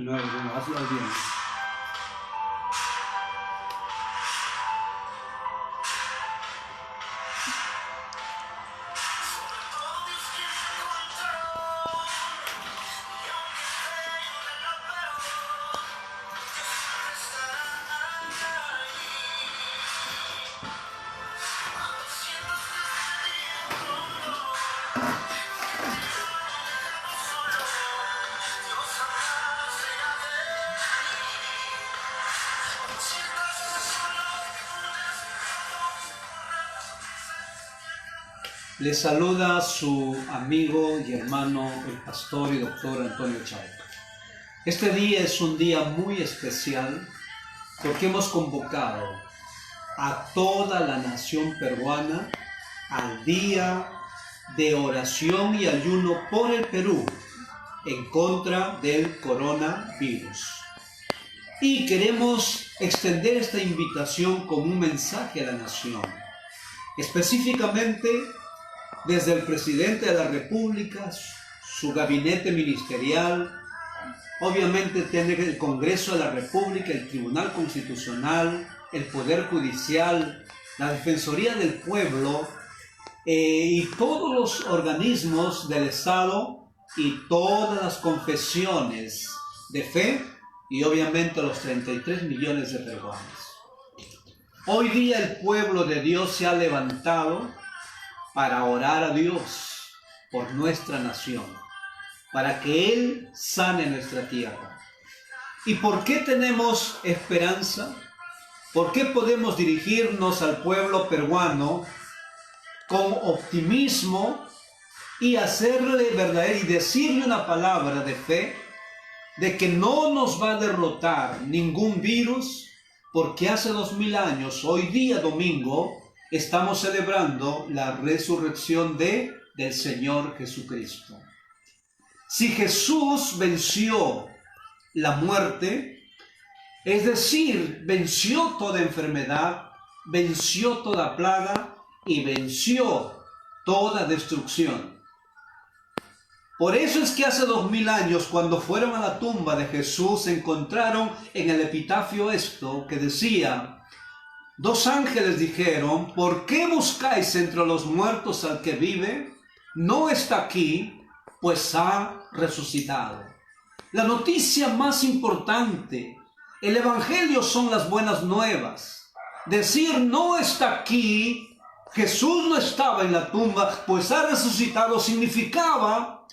No, hazlo bien. Le saluda su amigo y hermano, el pastor y doctor Antonio Chávez. Este día es un día muy especial porque hemos convocado a toda la nación peruana al día de oración y ayuno por el Perú en contra del coronavirus. Y queremos extender esta invitación como un mensaje a la nación, específicamente desde el presidente de la República, su gabinete ministerial, obviamente tiene el Congreso de la República, el Tribunal Constitucional, el Poder Judicial, la Defensoría del Pueblo y todos los organismos del Estado y todas las confesiones de fe y obviamente los 33 millones de peruanos. Hoy día el pueblo de Dios se ha levantado para orar a Dios por nuestra nación, para que Él sane nuestra tierra. ¿Y por qué tenemos esperanza? ¿Por qué podemos dirigirnos al pueblo peruano con optimismo y hacerle verdadera y decirle una palabra de fe de que no nos va a derrotar ningún virus? Porque hace 2000 años, hoy día domingo, estamos celebrando la resurrección del Señor Jesucristo. Si Jesús venció la muerte, es decir, venció toda enfermedad, venció toda plaga y venció toda destrucción. Por eso es que hace 2000 años, cuando fueron a la tumba de Jesús, encontraron en el epitafio esto que decía: dos ángeles dijeron, ¿por qué buscáis entre los muertos al que vive? No está aquí, pues ha resucitado. La noticia más importante, el evangelio son las buenas nuevas. Decir no está aquí, Jesús no estaba en la tumba, pues ha resucitado, significaba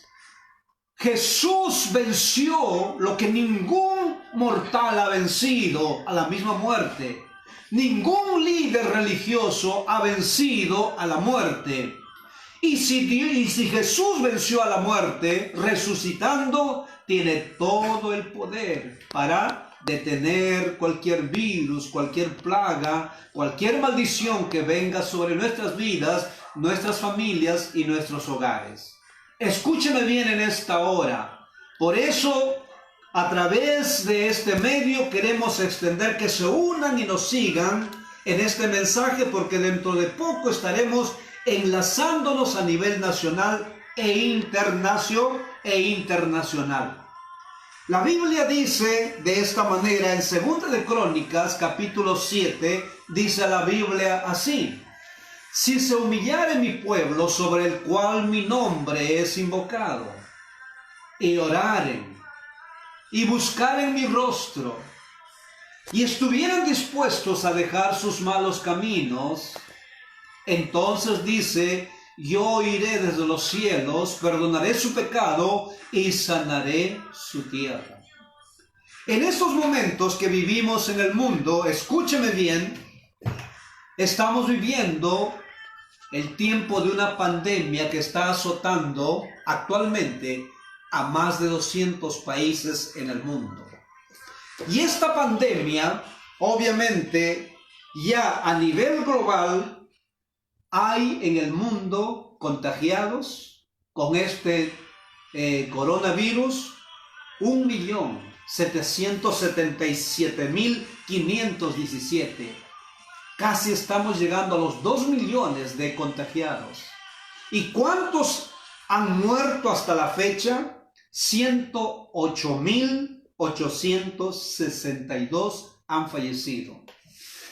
Jesús venció lo que ningún mortal ha vencido, a la misma muerte. Ningún líder religioso ha vencido a la muerte. Y si Jesús venció a la muerte, resucitando, tiene todo el poder para detener cualquier virus, cualquier plaga, cualquier maldición que venga sobre nuestras vidas, nuestras familias y nuestros hogares. Escúcheme bien en esta hora. Por eso, a través de este medio queremos extender que se unan y nos sigan en este mensaje, porque dentro de poco estaremos enlazándonos a nivel nacional e internacional. La Biblia dice de esta manera en 2 de Crónicas, capítulo 7, dice la Biblia así: si se humillare mi pueblo sobre el cual mi nombre es invocado, y oraren, y buscaren mi rostro, y estuvieran dispuestos a dejar sus malos caminos, entonces dice, yo iré desde los cielos, perdonaré su pecado y sanaré su tierra. En estos momentos que vivimos en el mundo, escúcheme bien, estamos viviendo el tiempo de una pandemia que está azotando actualmente a más de 200 países en el mundo. Y esta pandemia, obviamente, ya a nivel global, hay en el mundo contagiados con este coronavirus 1.777.517. Casi estamos llegando a los 2 millones de contagiados. ¿Y cuántos han muerto hasta la fecha? 108.000 862 han fallecido.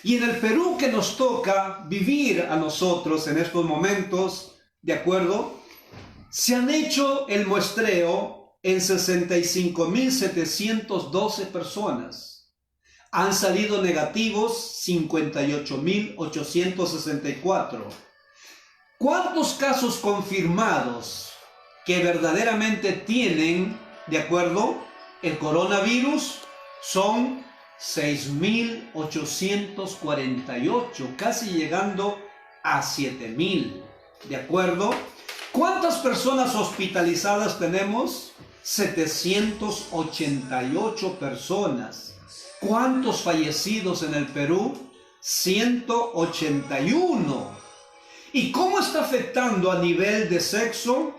Y en el Perú que nos toca vivir a nosotros en estos momentos, ¿de acuerdo? Se han hecho el muestreo en 65.712 personas. Han salido negativos 58.864. ¿Cuántos casos confirmados que verdaderamente tienen, de acuerdo, el coronavirus? Son 6.848, casi llegando a 7.000, ¿de acuerdo? ¿Cuántas personas hospitalizadas tenemos? 788 personas. ¿Cuántos fallecidos en el Perú? 181. ¿Y cómo está afectando a nivel de sexo?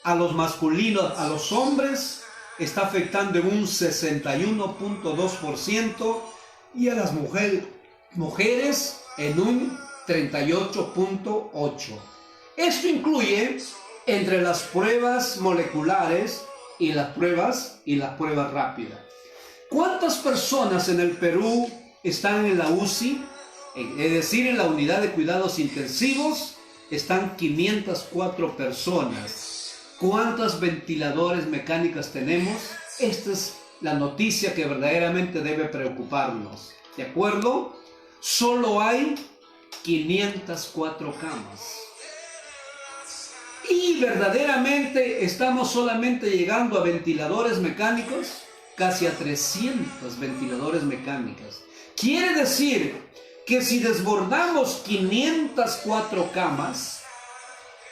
A los masculinos, a los hombres, está afectando en un 61.2% y a las mujeres en un 38.8%. Esto incluye entre las pruebas moleculares y las pruebas rápidas. ¿Cuántas personas en el Perú están en la UCI? Es decir, en la unidad de cuidados intensivos están 504 personas. ¿Cuántos ventiladores mecánicos tenemos? Esta es la noticia que verdaderamente debe preocuparnos. ¿De acuerdo? Solo hay 504 camas. Y verdaderamente estamos solamente llegando a ventiladores mecánicos, casi a 300 ventiladores mecánicos. Quiere decir que si desbordamos 504 camas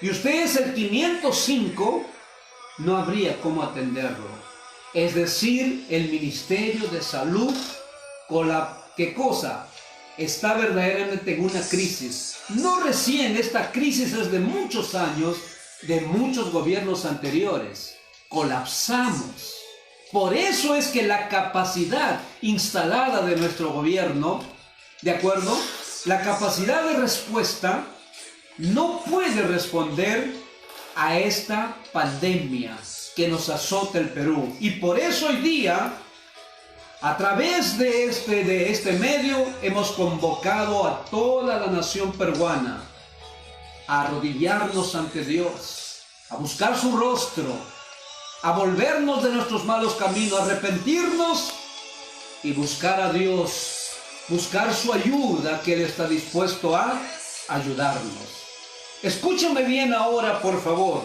y usted es el 505, no habría cómo atenderlo. Es decir, el Ministerio de Salud, con la ¿qué cosa? Está verdaderamente en una crisis. No recién, esta crisis es de muchos años, de muchos gobiernos anteriores. Colapsamos. Por eso es que la capacidad instalada de nuestro gobierno, ¿de acuerdo? La capacidad de respuesta no puede responder a esta pandemia que nos azota el Perú. Y por eso hoy día, a través de este medio, hemos convocado a toda la nación peruana a arrodillarnos ante Dios, a buscar su rostro, a volvernos de nuestros malos caminos, a arrepentirnos y buscar a Dios, buscar su ayuda, que Él está dispuesto a ayudarnos. Escúchame bien ahora, por favor.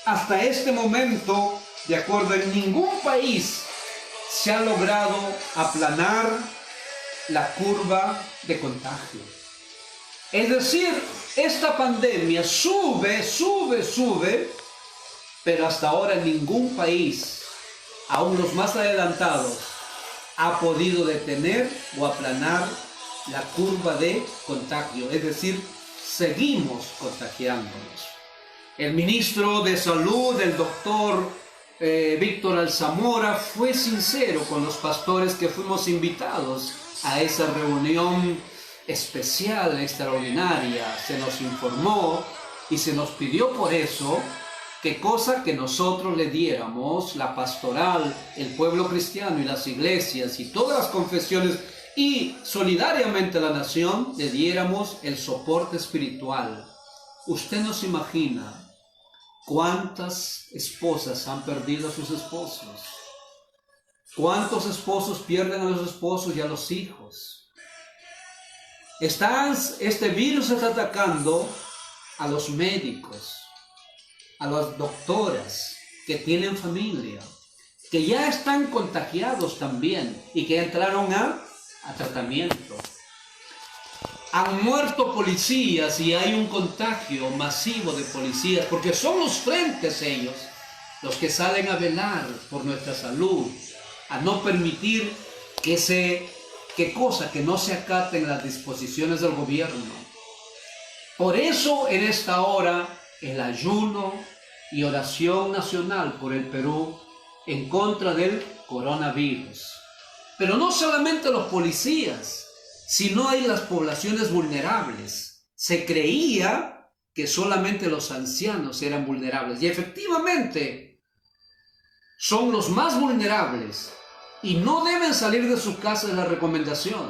Hasta este momento, de acuerdo, en ningún país se ha logrado aplanar la curva de contagio. Es decir, esta pandemia sube, pero hasta ahora ningún país, aún los más adelantados, ha podido detener o aplanar la curva de contagio. Es decir, seguimos contagiándonos. El ministro de Salud, el doctor Víctor Alzamora, fue sincero con los pastores que fuimos invitados a esa reunión especial, extraordinaria. Se nos informó y se nos pidió por eso que cosa que nosotros le diéramos, la pastoral, el pueblo cristiano y las iglesias y todas las confesiones y solidariamente la nación, le diéramos el soporte espiritual. Usted no se imagina cuántas esposas han perdido a sus esposos, cuántos esposos pierden a los esposos y a los hijos. Este virus está atacando a los médicos, a las doctoras que tienen familia, que ya están contagiados también y que entraron a tratamiento. Han muerto policías y hay un contagio masivo de policías, porque son los frentes ellos los que salen a velar por nuestra salud, a no permitir que no se acaten las disposiciones del gobierno. Por eso en esta hora el ayuno y oración nacional por el Perú en contra del coronavirus. Pero no solamente los policías, sino hay las poblaciones vulnerables. Se creía que solamente los ancianos eran vulnerables y efectivamente son los más vulnerables, y no deben salir de su casa, es la recomendación.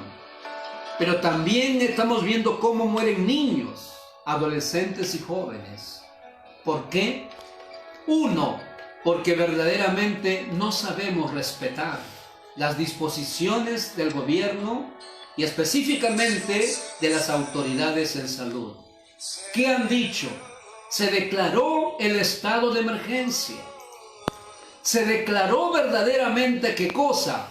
Pero también estamos viendo cómo mueren niños, adolescentes y jóvenes. ¿Por qué? Uno, porque verdaderamente no sabemos respetar las disposiciones del gobierno y específicamente de las autoridades en salud. ¿Qué han dicho? Se declaró el estado de emergencia. Se declaró verdaderamente ¿qué cosa?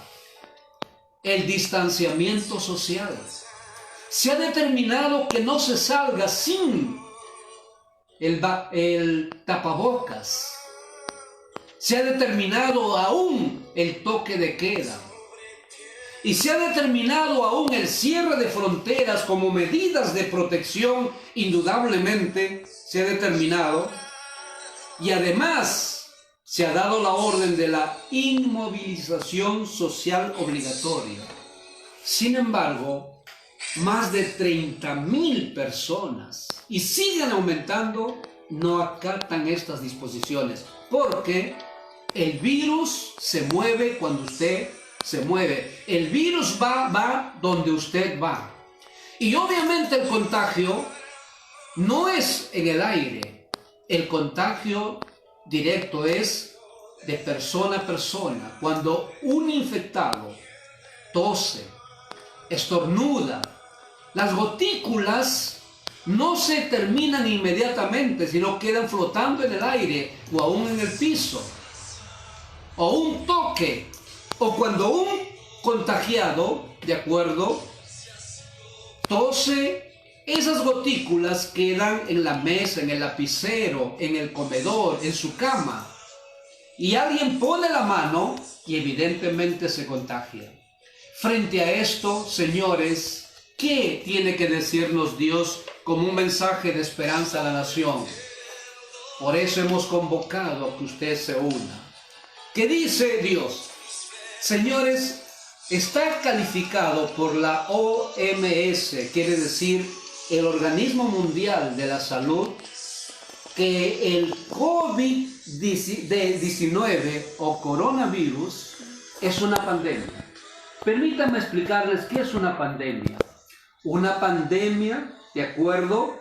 El distanciamiento social. Se ha determinado que no se salga sin el tapabocas. Se ha determinado aún el toque de queda. Y se ha determinado aún el cierre de fronteras como medidas de protección, indudablemente se ha determinado. Y además se ha dado la orden de la inmovilización social obligatoria. Sin embargo, más de 30,000 personas, y siguen aumentando, no acatan estas disposiciones, porque el virus se mueve cuando usted se mueve. El virus va donde usted va. Y obviamente el contagio no es en el aire. El contagio directo es de persona a persona. Cuando un infectado tose, estornuda, las gotículas no se terminan inmediatamente, sino quedan flotando en el aire o aún en el piso. O un toque, o cuando un contagiado, de acuerdo, tose, esas gotículas quedan en la mesa, en el lapicero, en el comedor, en su cama. Y alguien pone la mano y evidentemente se contagia. Frente a esto, señores, ¿qué tiene que decirnos Dios como un mensaje de esperanza a la nación? Por eso hemos convocado a que usted se una. ¿Qué dice Dios? Señores, está calificado por la OMS, quiere decir el Organismo Mundial de la Salud, que el COVID-19 o coronavirus es una pandemia. Permítanme explicarles qué es una pandemia. Una pandemia, de acuerdo,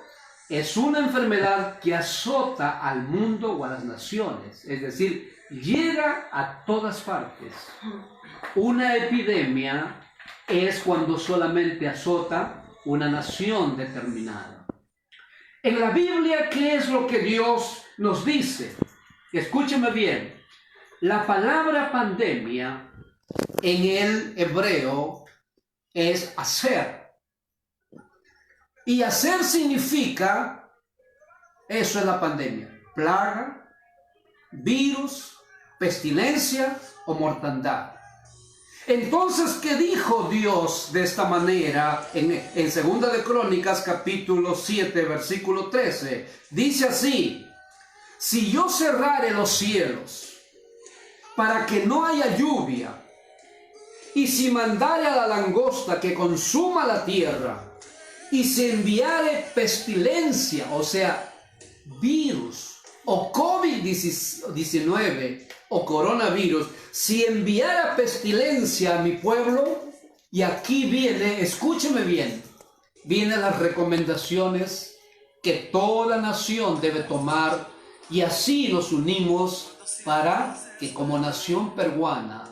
es una enfermedad que azota al mundo o a las naciones, es decir, llega a todas partes. Una epidemia es cuando solamente azota una nación determinada. En la Biblia, ¿qué es lo que Dios nos dice? Escúcheme bien. La palabra pandemia en el hebreo es hacer. Y hacer significa, eso es la pandemia, plaga, virus, pestilencia o mortandad. Entonces, ¿qué dijo Dios de esta manera en Segunda de Crónicas, capítulo 7, versículo 13? Dice así: si yo cerrare los cielos para que no haya lluvia, y si mandare a la langosta que consuma la tierra, y si enviare pestilencia, o sea, virus, o COVID-19, o coronavirus, si enviara pestilencia a mi pueblo, y aquí viene, escúcheme bien, vienen las recomendaciones que toda nación debe tomar, y así nos unimos para que como nación peruana,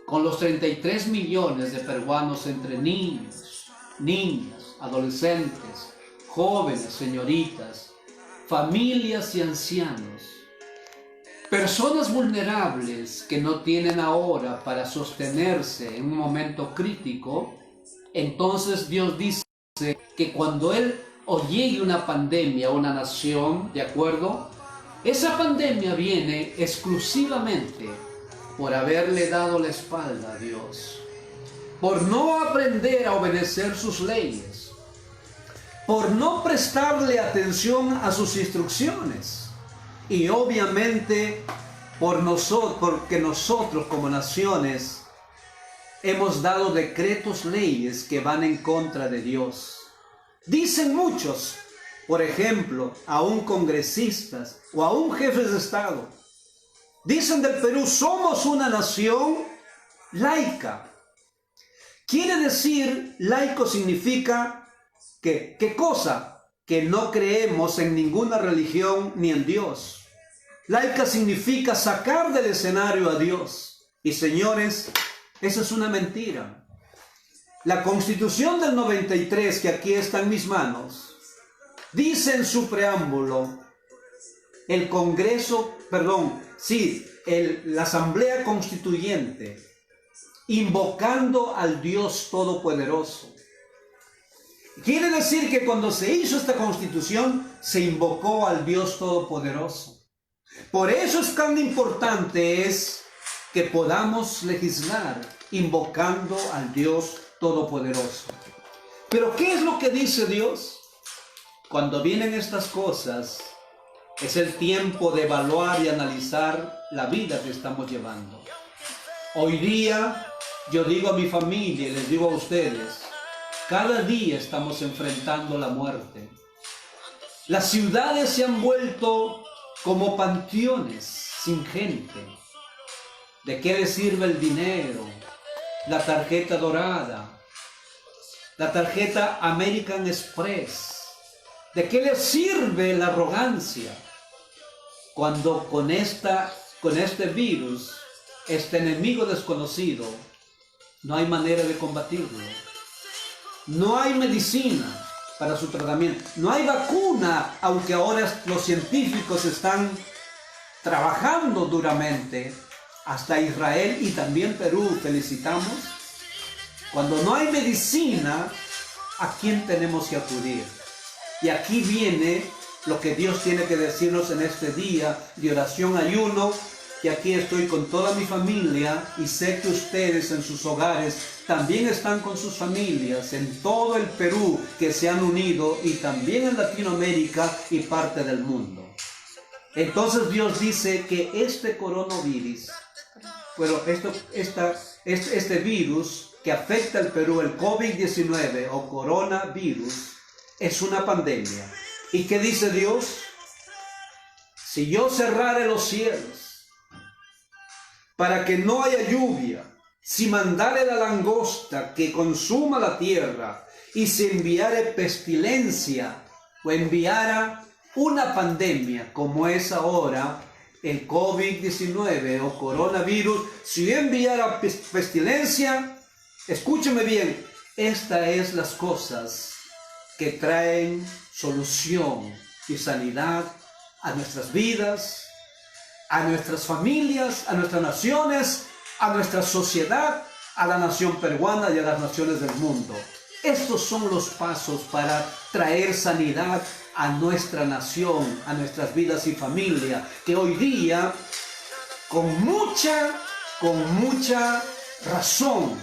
con los 33 millones de peruanos entre niños, niñas, adolescentes, jóvenes, señoritas, familias y ancianos, personas vulnerables que no tienen ahora para sostenerse en un momento crítico, entonces Dios dice que cuando Él o llegue una pandemia a una nación, ¿de acuerdo? Esa pandemia viene exclusivamente por haberle dado la espalda a Dios, por no aprender a obedecer sus leyes, por no prestarle atención a sus instrucciones y obviamente porque nosotros como naciones hemos dado decretos, leyes que van en contra de Dios. Dicen muchos, por ejemplo, aún congresistas o aún jefes de Estado, dicen del Perú: somos una nación laica. Quiere decir, laico significa que, ¿qué cosa? Que no creemos en ninguna religión ni en Dios. Laica significa sacar del escenario a Dios. Y señores, eso es una mentira. La Constitución del 93, que aquí está en mis manos, dice en su preámbulo, la Asamblea Constituyente, invocando al Dios Todopoderoso. Quiere decir que cuando se hizo esta Constitución, se invocó al Dios Todopoderoso. Por eso es tan importante que podamos legislar invocando al Dios Todopoderoso. Pero ¿qué es lo que dice Dios? Cuando vienen estas cosas, es el tiempo de evaluar y analizar la vida que estamos llevando. Hoy día, yo digo a mi familia y les digo a ustedes, cada día estamos enfrentando la muerte. Las ciudades se han vuelto como panteones sin gente. ¿De qué le sirve el dinero? La tarjeta dorada, la tarjeta American Express. ¿De qué le sirve la arrogancia? Cuando con este virus, este enemigo desconocido, no hay manera de combatirlo. No hay medicina para su tratamiento. No hay vacuna, aunque ahora los científicos están trabajando duramente. Hasta Israel y también Perú felicitamos. Cuando no hay medicina, ¿a quién tenemos que acudir? Y aquí viene lo que Dios tiene que decirnos en este día de oración, ayuno, que aquí estoy con toda mi familia y sé que ustedes en sus hogares también están con sus familias, en todo el Perú que se han unido y también en Latinoamérica y parte del mundo. Entonces Dios dice que este coronavirus, este virus que afecta al Perú, el COVID-19 o coronavirus, es una pandemia. ¿Y qué dice Dios? Si yo cerrare los cielos para que no haya lluvia, si mandare la langosta que consuma la tierra, y si enviare pestilencia o enviara una pandemia como es ahora el COVID-19 o coronavirus, si yo enviara pestilencia, escúcheme bien, estas es las cosas que traen solución y sanidad a nuestras vidas, a nuestras familias, a nuestras naciones, a nuestra sociedad, a la nación peruana y a las naciones del mundo. Estos son los pasos para traer sanidad a nuestra nación, a nuestras vidas y familia, que hoy día, con mucha razón,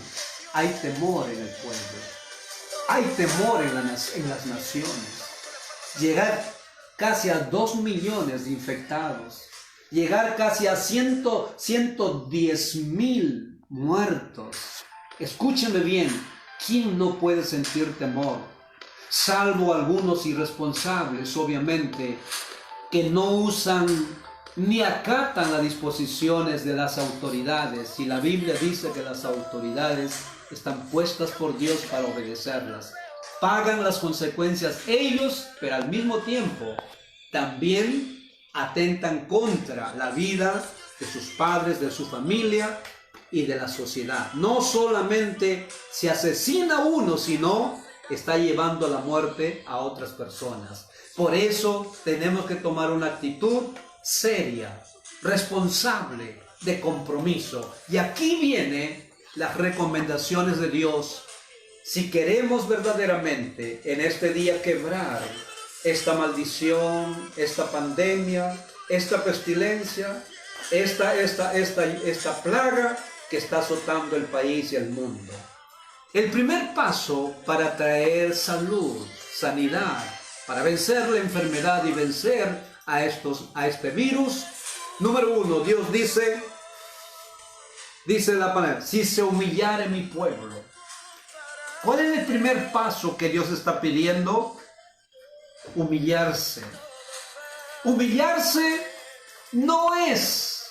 hay temor en el pueblo, hay temor en las naciones. Llegar casi a 2 millones de infectados, llegar casi a 110,000 muertos. Escúcheme bien, ¿quién no puede sentir temor? Salvo algunos irresponsables, obviamente, que no usan ni acatan las disposiciones de las autoridades. Y la Biblia dice que las autoridades están puestas por Dios para obedecerlas. Pagan las consecuencias ellos, pero al mismo tiempo también atentan contra la vida de sus padres, de su familia y de la sociedad. No solamente se asesina a uno, sino está llevando la muerte a otras personas. Por eso tenemos que tomar una actitud seria, responsable, de compromiso. Y aquí vienen las recomendaciones de Dios. Si queremos verdaderamente en este día quebrar esta maldición, esta pandemia, esta pestilencia, esta plaga que está azotando el país y el mundo. El primer paso para traer salud, sanidad, para vencer la enfermedad y vencer a este virus, número 1, Dios dice la palabra, si se humillare mi pueblo. ¿Cuál es el primer paso que Dios está pidiendo? Humillarse. Humillarse no es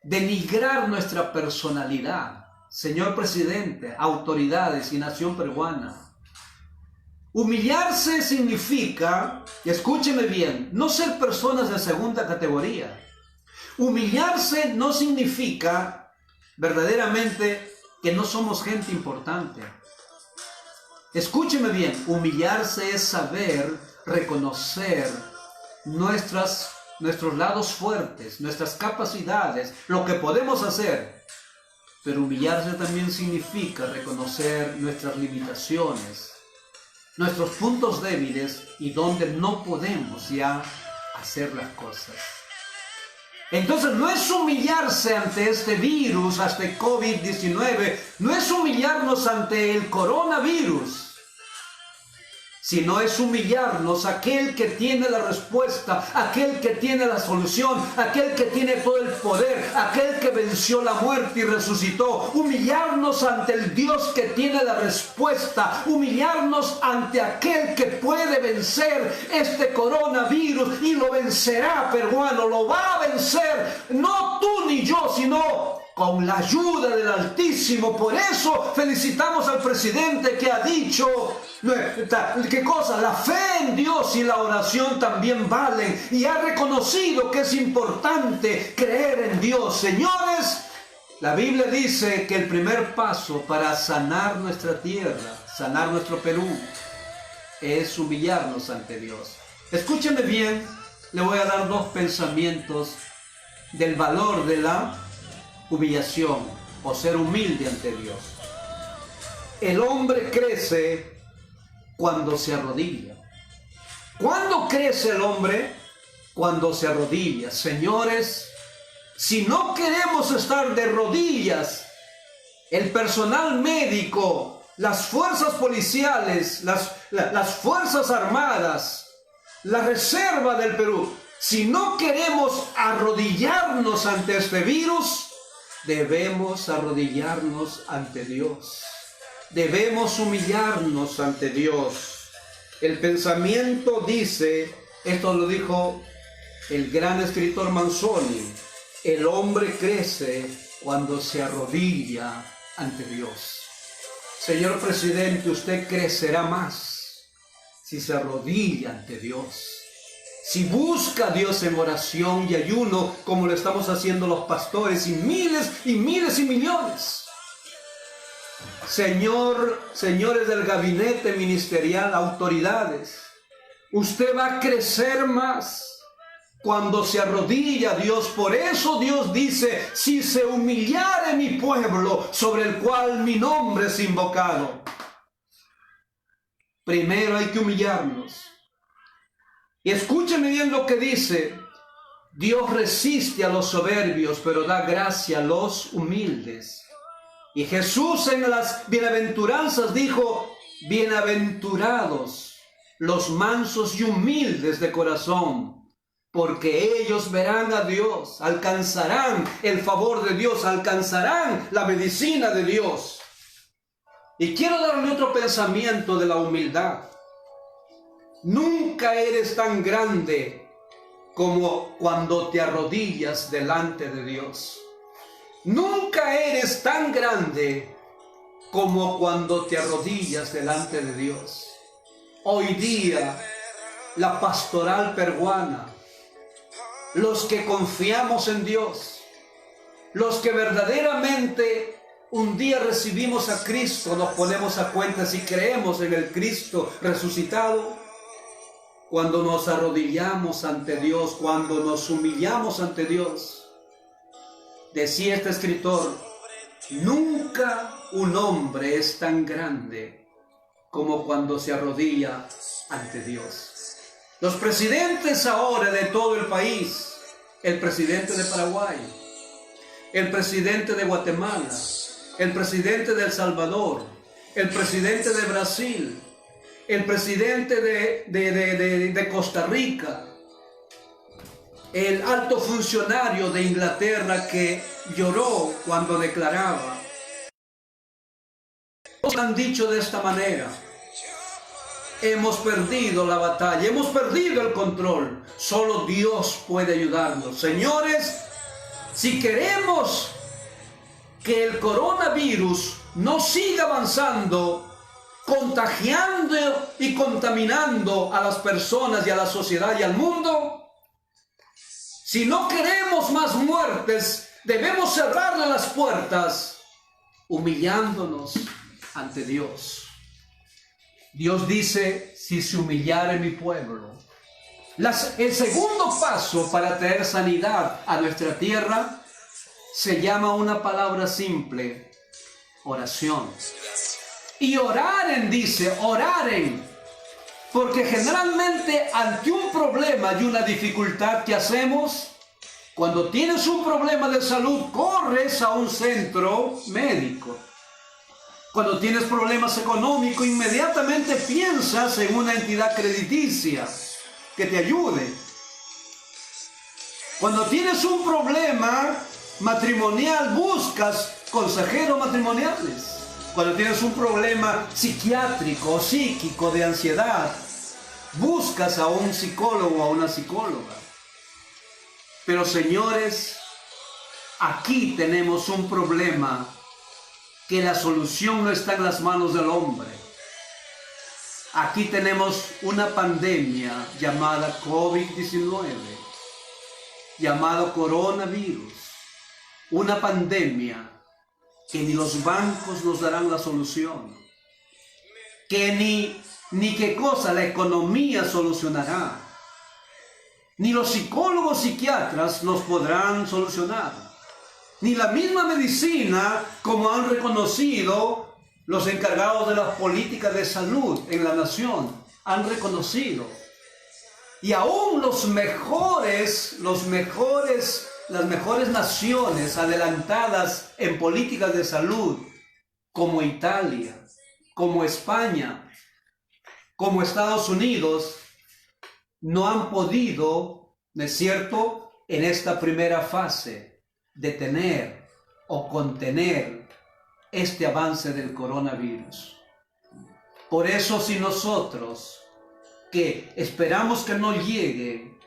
denigrar nuestra personalidad. señor presidente, autoridades y nación peruana, humillarse significa, y escúcheme bien, no ser personas de segunda categoría. Humillarse no significa verdaderamente que no somos gente importante. Escúcheme bien, humillarse es saber reconocer nuestros lados fuertes, nuestras capacidades, lo que podemos hacer. Pero humillarse también significa reconocer nuestras limitaciones, nuestros puntos débiles y donde no podemos ya hacer las cosas. Entonces no es humillarse ante este virus, ante COVID-19, no es humillarnos ante el coronavirus, sino es humillarnos a aquel que tiene la respuesta, aquel que tiene la solución, aquel que tiene todo el poder, aquel que venció la muerte y resucitó. Humillarnos ante el Dios que tiene la respuesta, humillarnos ante aquel que puede vencer este coronavirus y lo vencerá, peruano, lo va a vencer, no tú ni yo, sino con la ayuda del Altísimo. Por eso felicitamos al presidente que ha dicho, ¿qué cosa? La fe en Dios y la oración también valen, y ha reconocido que es importante creer en Dios. Señores, la Biblia dice que el primer paso para sanar nuestra tierra, sanar nuestro Perú, es humillarnos ante Dios. Escúcheme bien, le voy a dar dos pensamientos del valor de la humillación o ser humilde ante Dios. El hombre crece cuando se arrodilla. ¿Cuándo crece el hombre? Cuando se arrodilla. Señores, si no queremos estar de rodillas, el personal médico, las fuerzas policiales, las fuerzas armadas, la reserva del Perú, si no queremos arrodillarnos ante este virus, debemos arrodillarnos ante Dios. Debemos humillarnos ante Dios. El pensamiento dice, esto lo dijo el gran escritor Manzoni, el hombre crece cuando se arrodilla ante Dios. Señor presidente, usted crecerá más si se arrodilla ante Dios. Si busca a Dios en oración y ayuno, como lo estamos haciendo los pastores, y miles y miles y millones. Señores del gabinete ministerial, autoridades, usted va a crecer más cuando se arrodilla a Dios. Por eso Dios dice, si se humillare mi pueblo, sobre el cual mi nombre es invocado. Primero hay que humillarnos. Y escúcheme bien lo que dice, Dios resiste a los soberbios, pero da gracia a los humildes. Y Jesús en las bienaventuranzas dijo, bienaventurados los mansos y humildes de corazón, porque ellos verán a Dios, alcanzarán el favor de Dios, alcanzarán la medicina de Dios. Y quiero darle otro pensamiento de la humildad. Nunca eres tan grande como cuando te arrodillas delante de Dios. Nunca eres tan grande como cuando te arrodillas delante de Dios. Hoy día, la pastoral peruana, los que confiamos en Dios, los que verdaderamente un día recibimos a Cristo, nos ponemos a cuenta si creemos en el Cristo resucitado. Cuando nos arrodillamos ante Dios, cuando nos humillamos ante Dios, decía este escritor, nunca un hombre es tan grande como cuando se arrodilla ante Dios. Los presidentes ahora de todo el país, el presidente de Paraguay, el presidente de Guatemala, el presidente de El Salvador, el presidente de Brasil, el presidente de Costa Rica, el alto funcionario de Inglaterra que lloró cuando declaraba. Todos han dicho de esta manera, hemos perdido la batalla, hemos perdido el control, solo Dios puede ayudarnos. Señores, si queremos que el coronavirus no siga avanzando, contagiando y contaminando a las personas y a la sociedad y al mundo. Si no queremos más muertes, debemos cerrarle las puertas, humillándonos ante Dios. Dios dice, si se humillare mi pueblo. El segundo paso para traer sanidad a nuestra tierra se llama una palabra simple: oración. Y oraren, dice, oraren. Porque generalmente ante un problema y una dificultad que hacemos, cuando tienes un problema de salud, corres a un centro médico. Cuando tienes problemas económicos, inmediatamente piensas en una entidad crediticia que te ayude. Cuando tienes un problema matrimonial, buscas consejeros matrimoniales. Cuando tienes un problema psiquiátrico o psíquico de ansiedad, buscas a un psicólogo o a una psicóloga. Pero señores, aquí tenemos un problema que la solución no está en las manos del hombre. Aquí tenemos una pandemia llamada COVID-19, llamado coronavirus, una pandemia que ni los bancos nos darán la solución, que ni qué cosa la economía solucionará, ni los psicólogos psiquiatras nos podrán solucionar, ni la misma medicina, como han reconocido los encargados de las políticas de salud en la nación, han reconocido. Y aún las mejores naciones adelantadas en políticas de salud, como Italia, como España, como Estados Unidos, no han podido, ¿no es cierto?, en esta primera fase, detener o contener este avance del coronavirus. Por eso, si nosotros, que esperamos que no llegue,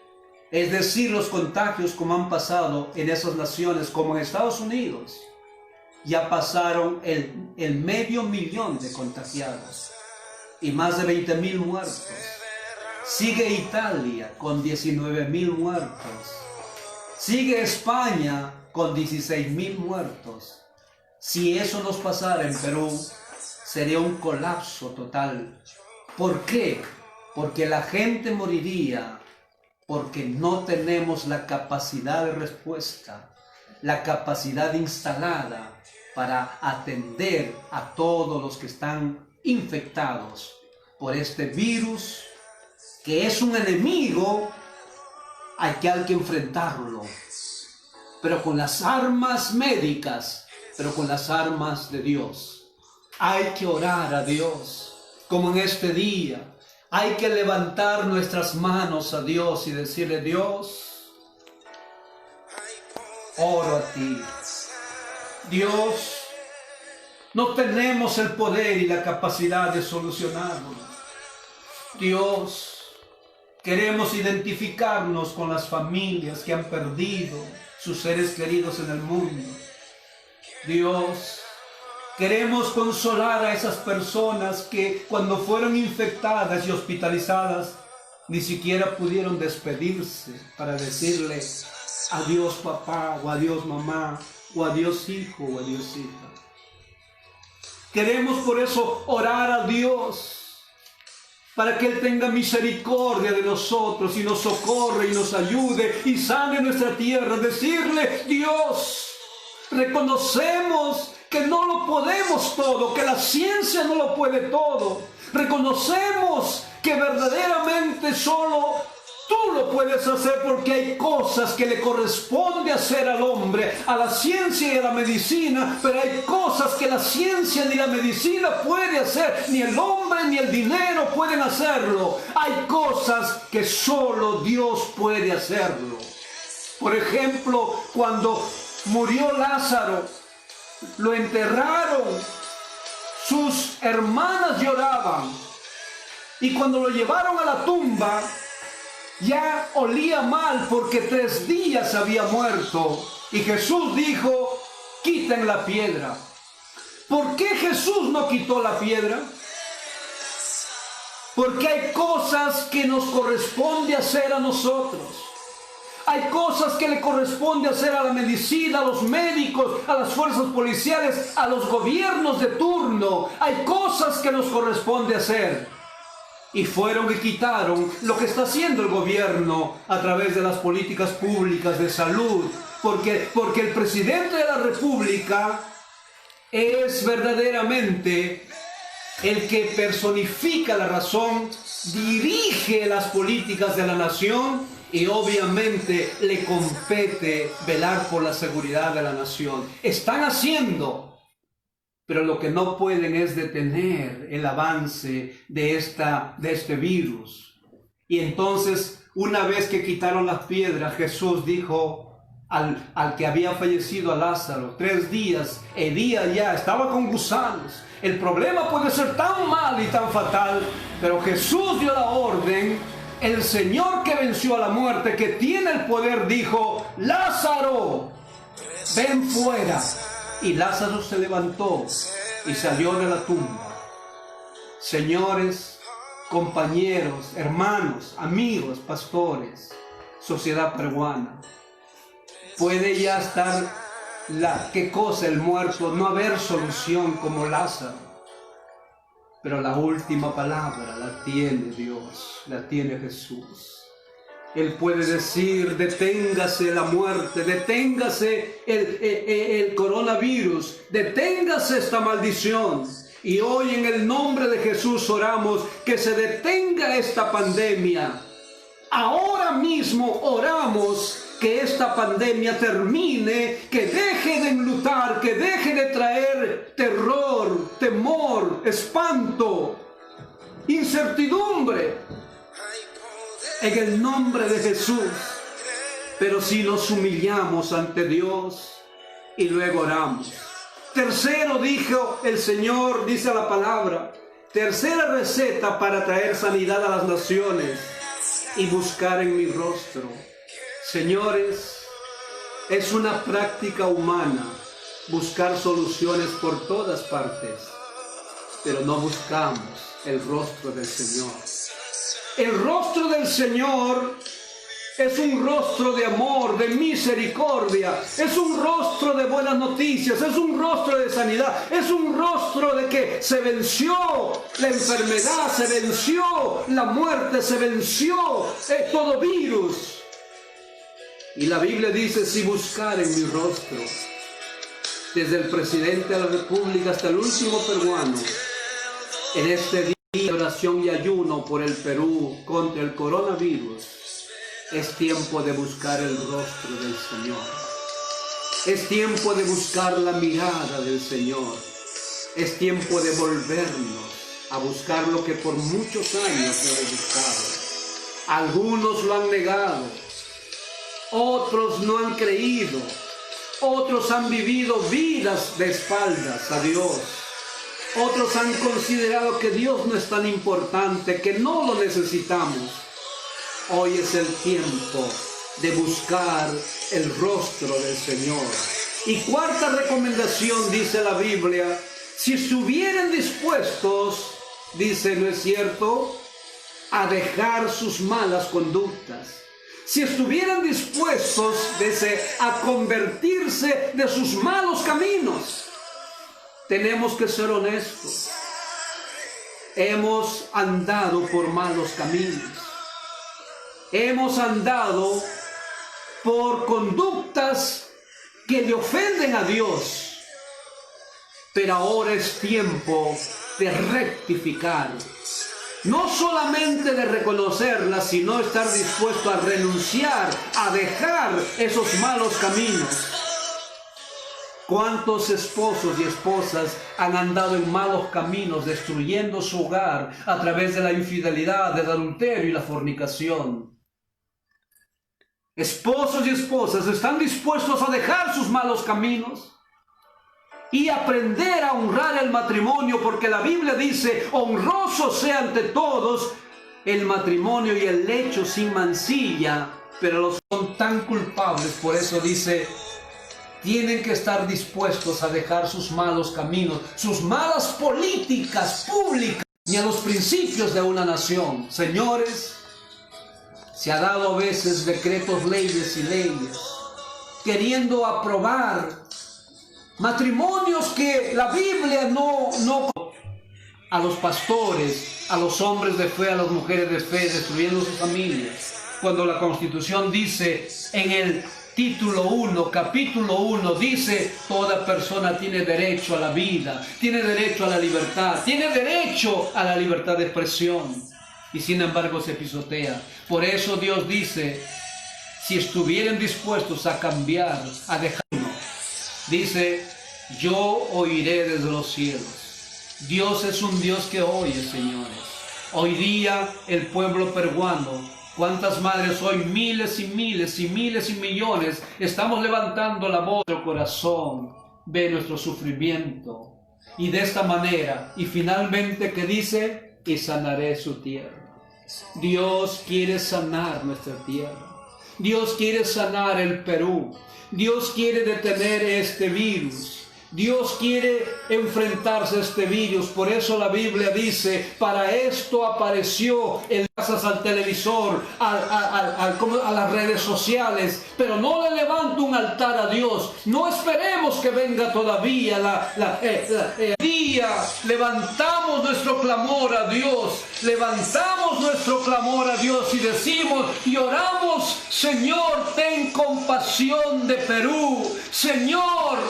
es decir, los contagios como han pasado en esas naciones, como en Estados Unidos, ya pasaron el 500,000 de contagiados y más de 20,000 muertos. Sigue Italia con 19,000 muertos. Sigue España con 16,000 muertos. Si eso nos pasara en Perú, sería un colapso total. ¿Por qué? Porque la gente moriría, porque no tenemos la capacidad de respuesta, la capacidad instalada para atender a todos los que están infectados por este virus, que es un enemigo al que hay que enfrentarlo, pero con las armas médicas, pero con las armas de Dios. Hay que orar a Dios, como en este día. Hay que levantar nuestras manos a Dios y decirle: Dios, oro a ti. Dios, no tenemos el poder y la capacidad de solucionarlo. Dios, queremos identificarnos con las familias que han perdido sus seres queridos en el mundo. Dios, queremos consolar a esas personas que cuando fueron infectadas y hospitalizadas ni siquiera pudieron despedirse para decirle adiós papá, o adiós mamá, o adiós hijo, o adiós hija. Queremos por eso orar a Dios para que Él tenga misericordia de nosotros y nos socorre y nos ayude y sane nuestra tierra. Decirle: Dios, reconocemos que no lo podemos todo, que la ciencia no lo puede todo. Reconocemos que verdaderamente solo tú lo puedes hacer, porque hay cosas que le corresponde hacer al hombre, a la ciencia y a la medicina, pero hay cosas que la ciencia ni la medicina puede hacer, ni el hombre ni el dinero pueden hacerlo. Hay cosas que solo Dios puede hacerlo. Por ejemplo, cuando murió Lázaro, lo enterraron, sus hermanas lloraban, y cuando lo llevaron a la tumba, ya olía mal porque 3 días había muerto. Y Jesús dijo: quiten la piedra. ¿Por qué Jesús no quitó la piedra? Porque hay cosas que nos corresponde hacer a nosotros. Hay cosas que le corresponde hacer a la medicina, a los médicos, a las fuerzas policiales, a los gobiernos de turno. Hay cosas que nos corresponde hacer. Y fueron y quitaron lo que está haciendo el gobierno a través de las políticas públicas de salud. Porque el presidente de la República es verdaderamente el que personifica la razón, dirige las políticas de la nación y obviamente le compete velar por la seguridad de la nación. Están haciendo, pero lo que no pueden es detener el avance de este virus. Y entonces, una vez que quitaron las piedras, Jesús dijo al que había fallecido, a Lázaro, 3 días, herida ya, estaba con gusanos. El problema puede ser tan mal y tan fatal, pero Jesús dio la orden. El Señor que venció a la muerte, que tiene el poder, dijo: Lázaro, ven fuera. Y Lázaro se levantó y salió de la tumba. Señores, compañeros, hermanos, amigos, pastores, sociedad peruana, puede ya estar ¿qué cosa? El muerto, no haber solución como Lázaro. Pero la última palabra la tiene Dios, la tiene Jesús. Él puede decir: deténgase la muerte, deténgase el coronavirus, deténgase esta maldición. Y hoy en el nombre de Jesús oramos que se detenga esta pandemia. Ahora mismo oramos que esta pandemia termine, que deje de enlutar, que deje de traer terror, temor, espanto, incertidumbre. En el nombre de Jesús. Pero si nos humillamos ante Dios y luego oramos. Tercero, dijo el Señor, dice la palabra, tercera receta para traer sanidad a las naciones: y buscar en mi rostro. Señores, es una práctica humana buscar soluciones por todas partes, pero no buscamos el rostro del Señor. El rostro del Señor es un rostro de amor, de misericordia, es un rostro de buenas noticias, es un rostro de sanidad, es un rostro de que se venció la enfermedad, se venció la muerte, se venció todo virus. Y la Biblia dice: si buscar en mi rostro, desde el presidente de la República hasta el último peruano, en este día de oración y ayuno por el Perú contra el coronavirus, es tiempo de buscar el rostro del Señor. Es tiempo de buscar la mirada del Señor. Es tiempo de volvernos a buscar lo que por muchos años hemos buscado. Algunos lo han negado, otros no han creído, otros han vivido vidas de espaldas a Dios. Otros han considerado que Dios no es tan importante, que no lo necesitamos. Hoy es el tiempo de buscar el rostro del Señor. Y cuarta recomendación, dice la Biblia: si estuvieran dispuestos, dice, ¿no es cierto?, a dejar sus malas conductas. Si estuvieran dispuestos, dice, a convertirse de sus malos caminos. Tenemos que ser honestos. Hemos andado por malos caminos. Hemos andado por conductas que le ofenden a Dios. Pero ahora es tiempo de rectificar. No solamente de reconocerlas, sino estar dispuesto a renunciar, a dejar esos malos caminos. ¿Cuántos esposos y esposas han andado en malos caminos, destruyendo su hogar a través de la infidelidad, del adulterio y la fornicación? Esposos y esposas están dispuestos a dejar sus malos caminos y aprender a honrar el matrimonio, porque la Biblia dice: honroso sea ante todos el matrimonio y el lecho sin mancilla, pero los son tan culpables. Por eso dice: tienen que estar dispuestos a dejar sus malos caminos, sus malas políticas públicas y a los principios de una nación. Señores, se ha dado a veces decretos, leyes y leyes, queriendo aprobar matrimonios que la Biblia no a los pastores, a los hombres de fe, a las mujeres de fe, destruyendo sus familias. Cuando la Constitución dice en el título 1, capítulo 1, dice: toda persona tiene derecho a la vida, tiene derecho a la libertad, tiene derecho a la libertad de expresión. Y sin embargo se pisotea. Por eso Dios dice: si estuvieran dispuestos a cambiar, a dejarlo, dice: yo oiré desde los cielos. Dios es un Dios que oye, señores. Hoy día el pueblo peruano, cuántas madres hoy, miles y miles y miles y millones, estamos levantando la voz. Nuestro corazón ve nuestro sufrimiento, y de esta manera, y finalmente, ¿qué dice? Y sanaré su tierra. Dios quiere sanar nuestra tierra. Dios quiere sanar el Perú. Dios quiere detener este virus. Dios quiere enfrentarse a este virus. Por eso la Biblia dice: para esto apareció en casas, al televisor, a las redes sociales. Pero no le levanto un altar a Dios. No esperemos que venga todavía día. Levantamos nuestro clamor a Dios. Levantamos nuestro clamor a Dios y decimos y oramos: Señor, ten compasión de Perú. Señor,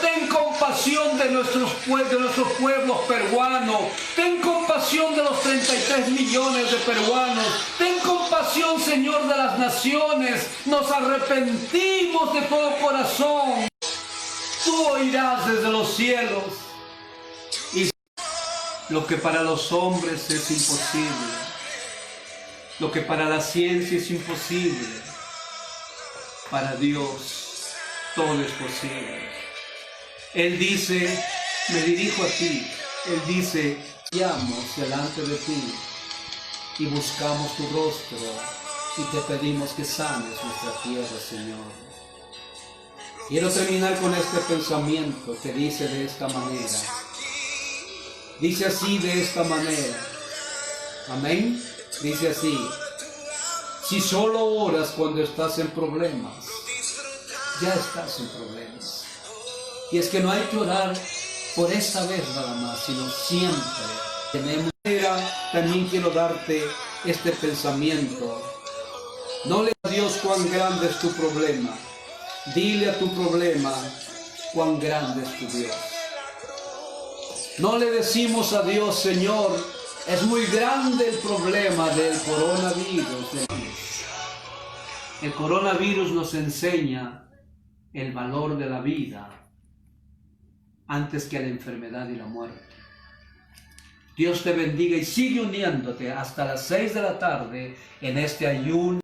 ten compasión de nuestros pueblos peruanos. Ten compasión de los 33 millones de peruanos. Ten compasión, Señor, de las naciones. Nos arrepentimos de todo corazón. Tú oirás desde los cielos. Y lo que para los hombres es imposible, lo que para la ciencia es imposible, para Dios todo es posible. Él dice: me dirijo a ti. Él dice: llamo delante de ti y buscamos tu rostro y te pedimos que sanes nuestra tierra, Señor. Quiero terminar con este pensamiento que dice de esta manera. Dice así, de esta manera. Amén. Dice así: si solo oras cuando estás en problemas, ya estás en problemas. Y es que no hay que orar por esta vez nada más, sino siempre. También quiero darte este pensamiento. No le digas a Dios cuán grande es tu problema. Dile a tu problema cuán grande es tu Dios. No le decimos a Dios: Señor, es muy grande el problema del coronavirus. El coronavirus nos enseña el valor de la vida antes que la enfermedad y la muerte. Dios te bendiga y sigue uniéndote hasta las 6 de la tarde en este ayuno.